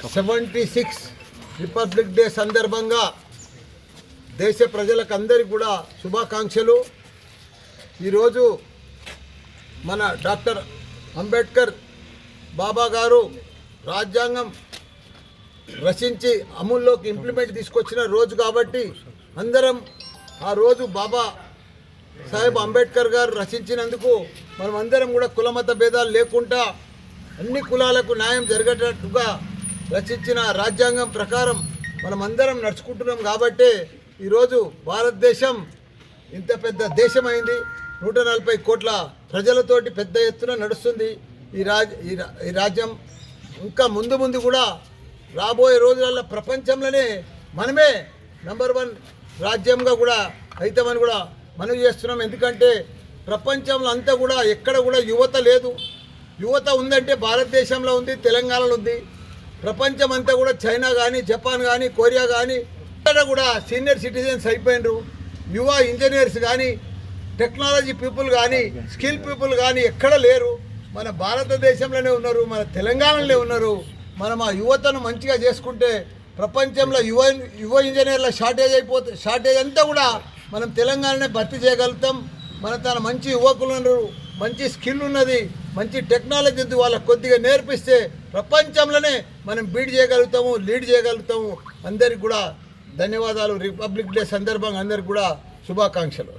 76 republic day సందర్భంగా దేశ ప్రజలకందరికీ కూడా శుభాకాంక్షలు. ఈరోజు మన డాక్టర్ అంబేద్కర్ బాబా గారు రాజ్యాంగం రచించి అమల్లోకి ఇంప్లిమెంట్ తీసుకొచ్చిన రోజు కాబట్టి అందరం ఆ రోజు బాబా సాహెబ్ అంబేద్కర్ గారు రచించినందుకు మనం అందరం కూడా కులమత భేదాలు లేకుండా అన్ని కులాలకు న్యాయం జరిగేటట్టుగా రచించిన రాజ్యాంగం ప్రకారం మనం అందరం నడుచుకుంటున్నాం. కాబట్టి ఈరోజు భారతదేశం ఇంత పెద్ద దేశమైంది. 140 కోట్ల ప్రజలతోటి పెద్ద ఎత్తున నడుస్తుంది ఈ రాజ్యం. ఇంకా ముందు ముందు కూడా రాబోయే రోజులలో ప్రపంచంలోనే మనమే నంబర్ 1 రాజ్యంగా కూడా అవుతామని కూడా మనవి చేస్తున్నాం. ఎందుకంటే ప్రపంచంలో అంతా కూడా ఎక్కడ కూడా యువత లేదు. యువత ఉందంటే భారతదేశంలో ఉంది, తెలంగాణలో ఉంది. ప్రపంచం అంతా కూడా చైనా కానీ, జపాన్ కానీ, కొరియా కానీ ఇక్కడ కూడా సీనియర్ సిటిజన్స్ అయిపోయినారు. యువ ఇంజనీర్స్ కానీ, టెక్నాలజీ పీపుల్ కానీ, స్కిల్ పీపుల్ కానీ ఎక్కడ లేరు. మన భారతదేశంలోనే ఉన్నారు, మన తెలంగాణలో ఉన్నారు. మనం ఆ యువతను మంచిగా చేసుకుంటే ప్రపంచంలో యువ ఇంజనీర్ల షార్టేజ్ అంతా కూడా మనం తెలంగాణనే భర్తీ చేయగలుగుతాం. మన తన మంచి యువకులు ఉన్నారు, మంచి స్కిల్ ఉన్నది, మంచి టెక్నాలజీ ఉంది. వాళ్ళకు కొద్దిగా నేర్పిస్తే ప్రపంచంలోనే మనం లీడ్ చేయగలుగుతాము. అందరికి కూడా ధన్యవాదాలు. రిపబ్లిక్ డే సందర్భంగా అందరికి కూడా శుభాకాంక్షలు.